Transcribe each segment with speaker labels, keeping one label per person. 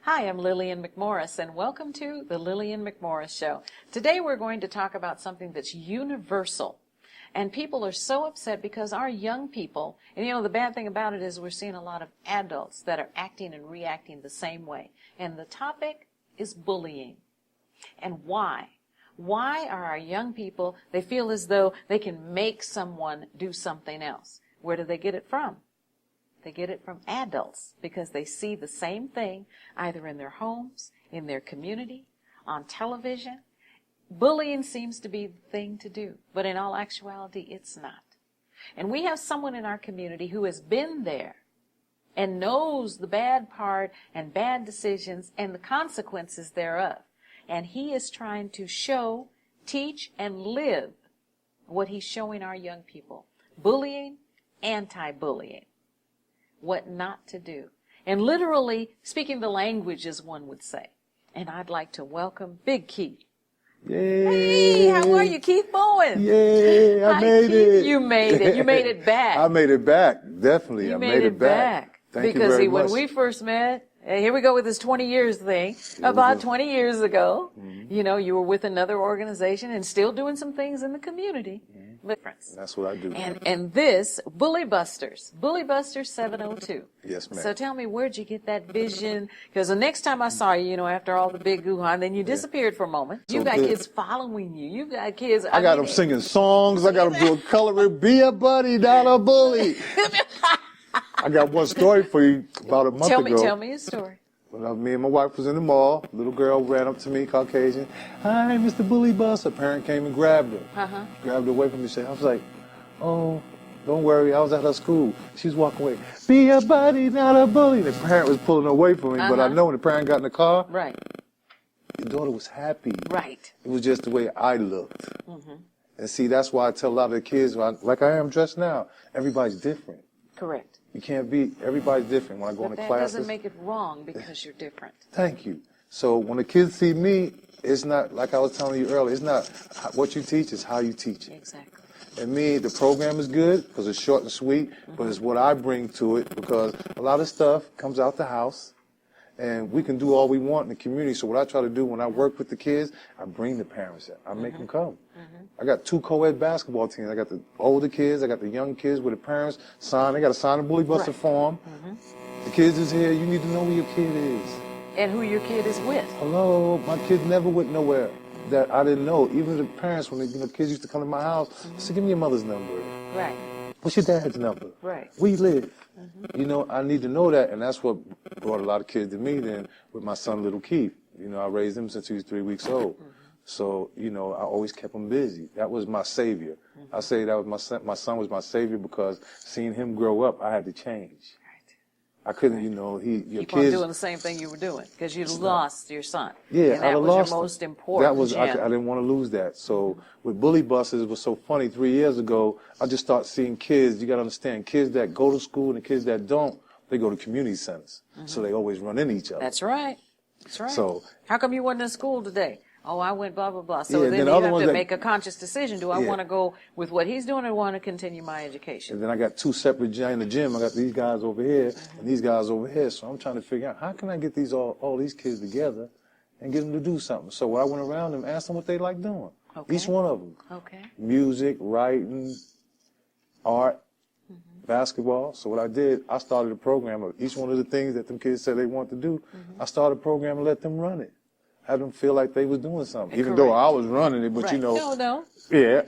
Speaker 1: Hi, I'm Lillian McMorris, and welcome to the Lillian McMorris Show. Today we're going to talk about something that's universal. And people are so upset because our young people, and the bad thing about it is we're seeing a lot of adults that are acting and reacting the same way. And the topic is bullying. And why? Why are our young people, they feel as though they can make someone do something else? Where do they get it from? They get it from adults because they see the same thing either in their homes, in their community, on television. Bullying seems to be the thing to do, but in all actuality, it's not. And we have someone in our community who has been there and knows the bad part and bad decisions and the consequences thereof. And he is trying to show, teach, and live what he's showing our young people. Bullying, anti-bullying. What not to do. And literally speaking the language, as one would say. And I'd like to welcome Big Keith.
Speaker 2: Yay.
Speaker 1: Hey, how are you, Keith Bowen?
Speaker 2: Yay, I made
Speaker 1: Keith.
Speaker 2: it.
Speaker 1: You made it. You made it back.
Speaker 2: I made it back, definitely.
Speaker 1: You
Speaker 2: I made it back. Thank you
Speaker 1: because
Speaker 2: very
Speaker 1: when
Speaker 2: much.
Speaker 1: we first met, here we go with this 20 years thing. About 20 years ago, you were with another organization and still doing some things in the community.
Speaker 2: That's what I do.
Speaker 1: And this, Bully Busters 702.
Speaker 2: Yes, ma'am.
Speaker 1: So tell me, where'd you get that vision? Because the next time I saw you, after all the big hoo-ha, and then you disappeared for a moment.
Speaker 2: So
Speaker 1: You got
Speaker 2: good.
Speaker 1: kids following you. You got kids.
Speaker 2: I got them singing songs. I got them doing coloring. Be a buddy, not a bully. I got one story for you about a month ago.
Speaker 1: Tell me a story.
Speaker 2: When me and my wife was in the mall, little girl ran up to me, Caucasian. Hi, Mr. Bully Bus. Her parent came and grabbed her. Grabbed her away from me. I was like, oh, don't worry. I was at her school. She was walking away. Be a buddy, not a bully. The parent was pulling her away from me, but I know when the parent got in the car,
Speaker 1: Right.
Speaker 2: your daughter was happy.
Speaker 1: Right.
Speaker 2: It was just the way I looked. And see, that's why I tell a lot of the kids, like I am dressed now, everybody's different.
Speaker 1: Correct.
Speaker 2: You can't be, everybody's different. When I go into
Speaker 1: That
Speaker 2: classes.
Speaker 1: doesn't make it wrong because you're different.
Speaker 2: Thank you. So when the kids see me, it's not, like I was telling you earlier, it's not what you teach, it's how you teach it.
Speaker 1: Exactly.
Speaker 2: And me, the program is good because it's short and sweet, but it's what I bring to it because a lot of stuff comes out the house and we can do all we want in the community. So what I try to do when I work with the kids, I bring the parents in. I make them come. I got 2 co-ed basketball teams. I got the older kids, I got the young kids with the parents sign. They got to sign a Bully Buster form. The kids is here. You need to know where your kid is.
Speaker 1: And who your kid is with.
Speaker 2: Hello, my kid never went nowhere that I didn't know. Even the parents, when the kids used to come to my house, I said, give me your mother's number.
Speaker 1: Right.
Speaker 2: What's your dad's number?
Speaker 1: Right.
Speaker 2: Where you live? I need to know that, and that's what brought a lot of kids to me then with my son, little Keith. I raised him since he was 3 weeks old. So, I always kept him busy. That was my savior. I say that was my son was my savior because seeing him grow up, I had to change. I couldn't, your
Speaker 1: Keep
Speaker 2: kids.
Speaker 1: on doing the same thing you were doing because you lost your son.
Speaker 2: Yeah,
Speaker 1: and that was
Speaker 2: lost
Speaker 1: your most important.
Speaker 2: That was I didn't want to lose that. So with Bully Buses, it was so funny. 3 years ago, I just started seeing kids. You got to understand, kids that go to school and the kids that don't, they go to community centers. So they always run into each other.
Speaker 1: That's right. That's right.
Speaker 2: So
Speaker 1: how come you wasn't in school today? Oh, I went blah, blah, blah. So
Speaker 2: Yeah,
Speaker 1: then
Speaker 2: then
Speaker 1: you
Speaker 2: other
Speaker 1: have
Speaker 2: ones
Speaker 1: to
Speaker 2: that-
Speaker 1: make a conscious decision. Do I
Speaker 2: Yeah.
Speaker 1: want to go with what he's doing or want to continue my education?
Speaker 2: and then I got 2 separate in the gym. I got these guys over here and these guys over here. So I'm trying to figure out how can I get all these kids together and get them to do something. So I went around them, asked them what they like doing.
Speaker 1: Okay.
Speaker 2: Each one of them.
Speaker 1: Okay.
Speaker 2: Music, writing, art, basketball. So what I did, I started a program of each one of the things that them kids said they want to do. I started a program and let them run it. Have them feel like they was doing something, even though I was running it. But
Speaker 1: Right. No.
Speaker 2: yeah,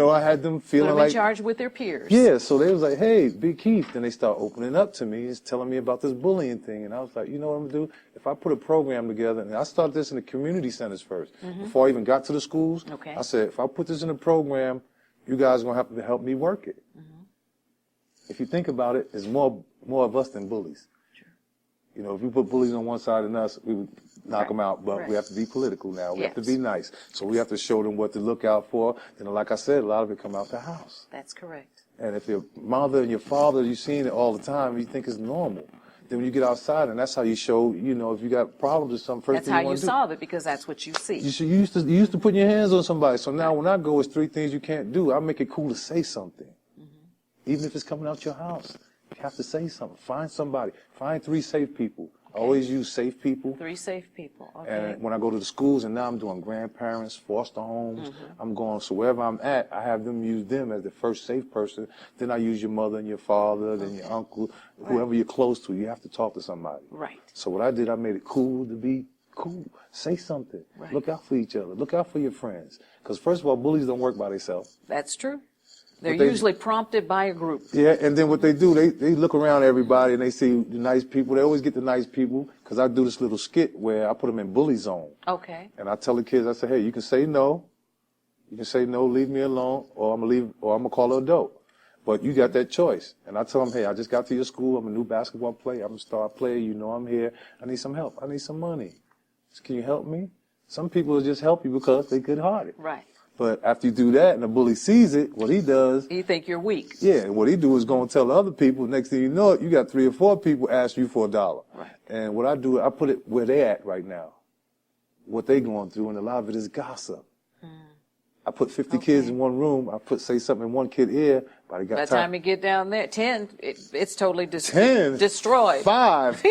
Speaker 2: I had them
Speaker 1: Put
Speaker 2: feeling
Speaker 1: them
Speaker 2: like
Speaker 1: in charge with their peers.
Speaker 2: yeah. So they was like, "Hey, Big Keith." Then they start opening up to me, and telling me about this bullying thing. And I was like, you know what I'm gonna do? If I put a program together, and I started this in the community centers first, before I even got to the schools.
Speaker 1: Okay.
Speaker 2: I said, if I put this in a program, you guys are gonna have to help me work it. If you think about it, there's more of us than bullies. If we put bullies on one side and us, we would knock them out. But we have to be political now. We have to be nice. So we have to show them what to look out for. And like I said, a lot of it come out the house.
Speaker 1: That's correct.
Speaker 2: And if your mother and your father, you're seeing it all the time, you think it's normal. Then when you get outside, and that's how you show, if you got problems or something, first
Speaker 1: That's
Speaker 2: thing
Speaker 1: how
Speaker 2: you
Speaker 1: you
Speaker 2: want to do.
Speaker 1: solve it because that's what you see.
Speaker 2: You used to putting your hands on somebody. So now when I go, it's 3 things you can't do. I make it cool to say something. Even if it's coming out your house. You have to say something. Find somebody. Find 3 safe people. I always use safe people.
Speaker 1: 3 safe people. Okay.
Speaker 2: And when I go to the schools, and now I'm doing grandparents, foster homes, I'm going, so wherever I'm at, I have them use them as the first safe person. Then I use your mother and your father, then your uncle, whoever you're close to. You have to talk to somebody.
Speaker 1: Right.
Speaker 2: So what I did, I made it cool to be cool. Say something.
Speaker 1: Right.
Speaker 2: Look out for each other. Look out for your friends. Because first of all, bullies don't work by themselves.
Speaker 1: That's true. They're usually prompted by a group.
Speaker 2: Yeah, and then what they do, they look around everybody and they see the nice people. They always get the nice people because I do this little skit where I put them in bully zone.
Speaker 1: Okay.
Speaker 2: And I tell the kids, I say, hey, you can say no. You can say no, leave me alone, or I'm gonna call an adult. But you got that choice. And I tell them, hey, I just got to your school. I'm a new basketball player. I'm a star player. You know I'm here. I need some help. I need some money. Can you help me? Some people will just help you because they're good-hearted.
Speaker 1: Right.
Speaker 2: But after you do that and the bully sees it, what he does...
Speaker 1: You think you're weak.
Speaker 2: Yeah, and what he do is go and tell the other people. Next thing you know it, you got 3 or 4 people ask you for $1.
Speaker 1: Right.
Speaker 2: And what I do, I put it where they at right now. What they going through, and a lot of it is gossip. I put 50 kids in one room. I say something in one kid's ear, but I got
Speaker 1: By the time you get down there, 10, it's totally
Speaker 2: 10,
Speaker 1: destroyed.
Speaker 2: 5,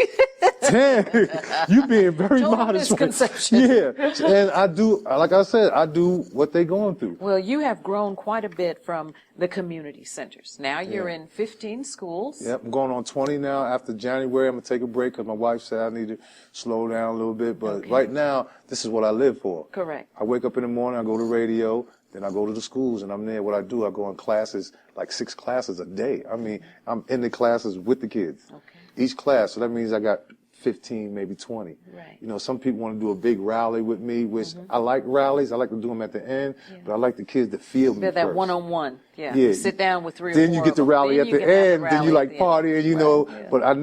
Speaker 2: 10. You being very
Speaker 1: Total
Speaker 2: modest.
Speaker 1: misconception.
Speaker 2: Yeah, and I do, like I said, I do what they going through.
Speaker 1: Well, you have grown quite a bit from the community centers. Now you're in 15 schools.
Speaker 2: Yep, I'm going on 20 now. After January, I'm going to take a break because my wife said I need to slow down a little bit. But right now, this is what I live for.
Speaker 1: Correct.
Speaker 2: I wake up in the morning, I go to radio, then I go to the schools, and I'm there. What I do, I go in classes, like 6 classes a day. I mean, I'm in the classes with the kids.
Speaker 1: Okay.
Speaker 2: Each class, so that means I got 15, maybe 20.
Speaker 1: Right.
Speaker 2: You know, some people want to do a big rally with me, which I like rallies. I like to do them at the end, but I like the kids to feel me
Speaker 1: That
Speaker 2: first.
Speaker 1: one-on-one. Yeah.
Speaker 2: Yeah.
Speaker 1: Sit down with 3 or 4
Speaker 2: Then you get the
Speaker 1: of them.
Speaker 2: rally
Speaker 1: Then
Speaker 2: at
Speaker 1: you
Speaker 2: the
Speaker 1: can have
Speaker 2: end, then
Speaker 1: rally
Speaker 2: you
Speaker 1: at
Speaker 2: like
Speaker 1: the end.
Speaker 2: partying, you
Speaker 1: Right,
Speaker 2: know,
Speaker 1: yeah.
Speaker 2: but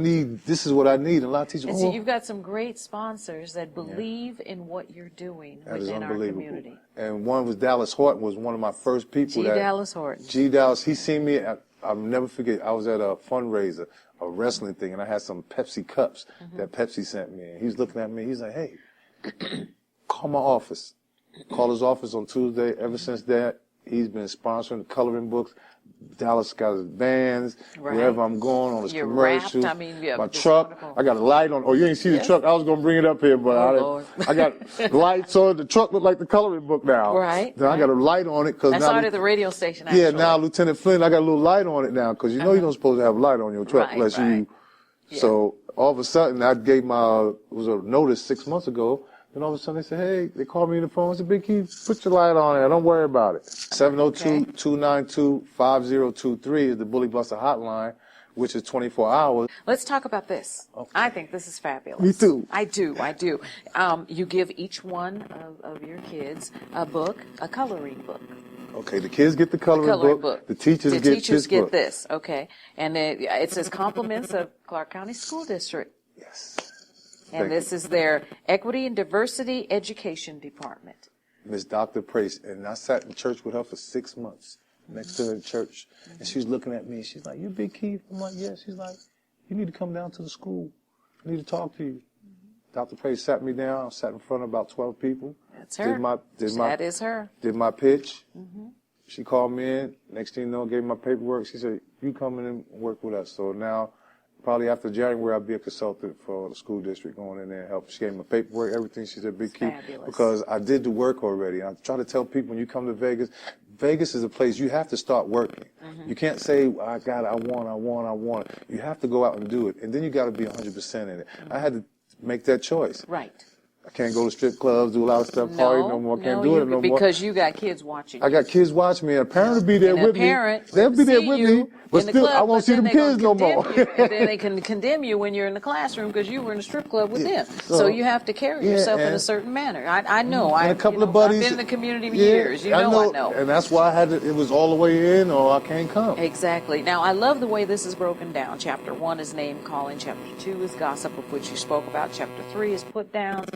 Speaker 2: this is what I need. And a lot of teachers,
Speaker 1: And so you've got some great sponsors that believe in what you're doing
Speaker 2: that is
Speaker 1: within our
Speaker 2: unbelievable.
Speaker 1: community.
Speaker 2: And one was Dallas Horton, was one of my first people.
Speaker 1: Dallas Horton.
Speaker 2: G. Dallas, he seen me I'll never forget, I was at a fundraiser, a wrestling thing, and I had some Pepsi cups that Pepsi sent me. And he was looking at me, he's like, hey, call my office. Call his office on Tuesday. Ever since that, he's been sponsoring the coloring books. Dallas got his bands, wherever I'm going, on his
Speaker 1: You're
Speaker 2: commercials.
Speaker 1: wrapped. I mean, yeah,
Speaker 2: my
Speaker 1: it's
Speaker 2: truck,
Speaker 1: wonderful.
Speaker 2: I got a light on. Oh, you ain't see the truck? I was going to bring it up here, but
Speaker 1: Lord.
Speaker 2: I got lights on. The truck look like the coloring book now.
Speaker 1: Right,
Speaker 2: Then I got a light on it.
Speaker 1: I saw it at the radio station, actually.
Speaker 2: Yeah, now Lieutenant Flynn, I got a little light on it now, because you know you're not supposed to have a light on your truck
Speaker 1: Right,
Speaker 2: unless
Speaker 1: right.
Speaker 2: you... So all of a sudden, I gave it was a notice 6 months ago. Then all of a sudden they said, hey, they called me on the phone and said, Big Keith, put your light on there. Don't worry about it. 702-292-5023 is the Bully Buster hotline, which is 24 hours.
Speaker 1: Let's talk about this.
Speaker 2: Okay.
Speaker 1: I think this is fabulous.
Speaker 2: Me too.
Speaker 1: I do. You give each one of your kids a book, a coloring book.
Speaker 2: Okay, the kids get the coloring book. The teachers
Speaker 1: get this. Okay. And it says compliments of Clark County School District.
Speaker 2: Yes.
Speaker 1: And this is their Equity and Diversity Education Department.
Speaker 2: Miss Dr. Prace, and I sat in church with her for 6 months next to the church, and she was looking at me, and she's like, you Big Keith? I'm like, yeah. She's like, you need to come down to the school. I need to talk to you. Dr. Prace sat me down. I sat in front of about 12 people.
Speaker 1: That's her. That is her.
Speaker 2: Did my pitch. She called me in. Next thing you know, gave me my paperwork. She said, you come in and work with us. So now, probably after January, I'll be a consultant for the school district, going in there and help. She gave me my paperwork, everything. She said, Big Keith, because I did the work already. I try to tell people when you come to Vegas, Vegas is a place you have to start working. You can't say, I want. You have to go out and do it. And then you got to be 100% in it. I had to make that choice.
Speaker 1: Right.
Speaker 2: I can't go to strip clubs, do a lot of stuff, party no more. Can't do it no more.
Speaker 1: Because you got kids watching.
Speaker 2: I got kids watching me, and a parent will be there with me. They'll be there with me, but still, I won't see them kids no more.
Speaker 1: And then they can condemn you when you're in the classroom because you were in the strip club with them. So you have to carry yourself in a certain manner. I know.
Speaker 2: And a couple of buddies.
Speaker 1: I've been in the community for years. I know.
Speaker 2: And that's why it was all the way in, or I can't come.
Speaker 1: Exactly. Now, I love the way this is broken down. Chapter 1 is name calling. Chapter 2 is gossip, of which you spoke about. Chapter 3 is put downs.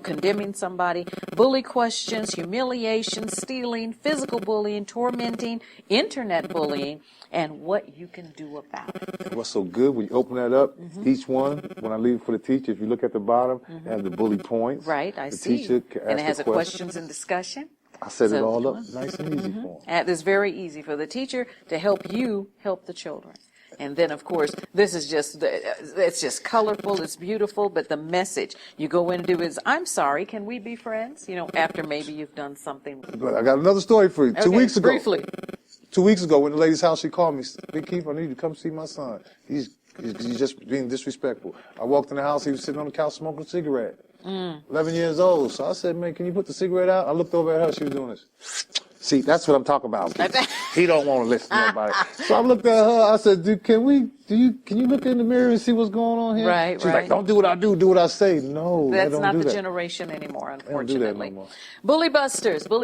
Speaker 1: Condemning somebody, bully questions, humiliation, stealing, physical bullying, tormenting, internet bullying, and what you can do about it.
Speaker 2: What's so good when you open that up, each one, when I leave for the teacher, if you look at the bottom, it has the bully points.
Speaker 1: Right, I
Speaker 2: the
Speaker 1: see.
Speaker 2: Teacher can ask
Speaker 1: and it has
Speaker 2: the
Speaker 1: a questions and discussion.
Speaker 2: I set it all up nice and easy for them.
Speaker 1: And it's very easy for the teacher to help you help the children. And then, of course, this is just, it's just colorful, it's beautiful, but the message you go in and do is, I'm sorry, can we be friends? You know, after maybe you've done something.
Speaker 2: But I got another story for you.
Speaker 1: Okay,
Speaker 2: 2 weeks ago.
Speaker 1: briefly.
Speaker 2: 2 weeks ago, in the lady's house, she called me, Big Keith, I need you to come see my son. He's just being disrespectful. I walked in the house, he was sitting on the couch smoking a cigarette. 11 years old. So I said, man, can you put the cigarette out? I looked over at her, she was doing this. See, that's what I'm talking about. He don't want to listen to nobody. So I looked at her, I said, dude, can you look in the mirror and see what's going on here?
Speaker 1: Right,
Speaker 2: She's like, don't do what I do what I say. No,
Speaker 1: that's
Speaker 2: don't
Speaker 1: not
Speaker 2: do
Speaker 1: the
Speaker 2: that.
Speaker 1: generation anymore,
Speaker 2: They don't do that
Speaker 1: unfortunately.
Speaker 2: no more.
Speaker 1: Bully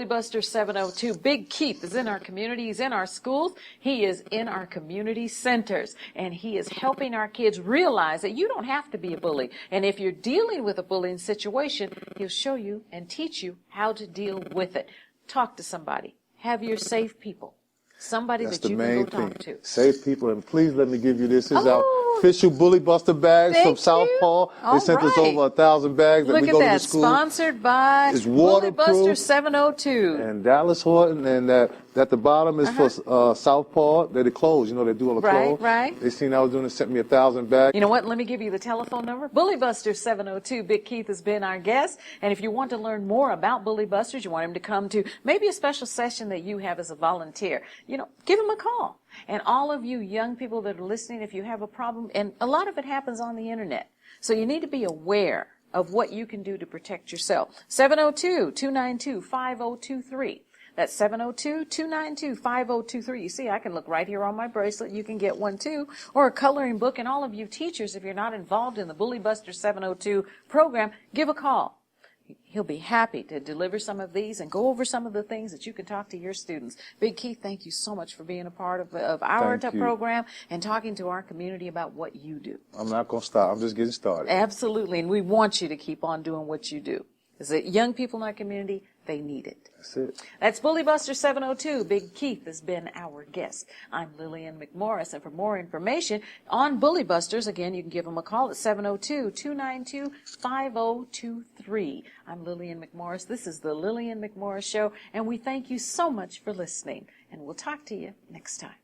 Speaker 1: Buster 702. Big Keith is in our community. He's in our schools. He is in our community centers. And he is helping our kids realize that you don't have to be a bully. And if you're dealing with a bullying situation, he'll show you and teach you how to deal with it. Talk to somebody. Have your safe people. Somebody
Speaker 2: That's
Speaker 1: that
Speaker 2: the
Speaker 1: you can
Speaker 2: main
Speaker 1: go talk
Speaker 2: thing.
Speaker 1: to.
Speaker 2: Save people, and please let me give you this. This is our
Speaker 1: Oh,
Speaker 2: official Bully Buster bags
Speaker 1: thank
Speaker 2: from Southpaw.
Speaker 1: you.
Speaker 2: They sent us
Speaker 1: All
Speaker 2: over
Speaker 1: right.
Speaker 2: 1,000 bags that
Speaker 1: Look
Speaker 2: we
Speaker 1: at
Speaker 2: go to the
Speaker 1: that.
Speaker 2: school.
Speaker 1: Sponsored by
Speaker 2: It's
Speaker 1: Bully Buster
Speaker 2: waterproof.
Speaker 1: 702.
Speaker 2: And Dallas Horton, and that the bottom is for Southpaw. They're the clothes, you know, they do all the
Speaker 1: Right,
Speaker 2: clothes.
Speaker 1: right.
Speaker 2: They seen I was doing it, sent me 1,000 bags.
Speaker 1: You know what? Let me give you the telephone number. Bully Buster 702. Big Keith has been our guest. And if you want to learn more about Bully Busters, you want him to come to maybe a special session that you have as a volunteer, you know, give him a call. And all of you young people that are listening, if you have a problem, and a lot of it happens on the internet. So you need to be aware of what you can do to protect yourself. 702-292-5023. That's 702-292-5023. You see, I can look right here on my bracelet. You can get one too. Or a coloring book. And all of you teachers, if you're not involved in the Bully Buster 702 program, give a call. He'll be happy to deliver some of these and go over some of the things that you can talk to your students. Big Keith, thank you so much for being a part of our
Speaker 2: Thank you.
Speaker 1: program and talking to our community about what you do.
Speaker 2: I'm not going to stop. I'm just getting started.
Speaker 1: Absolutely. And we want you to keep on doing what you do. Because the young people in our community, they need it.
Speaker 2: That's it.
Speaker 1: That's Bully Buster 702. Big Keith has been our guest. I'm Lillian McMorris, and for more information on Bully Busters, again, you can give them a call at 702-292-5023. I'm Lillian McMorris. This is the Lillian McMorris Show, and we thank you so much for listening, and we'll talk to you next time.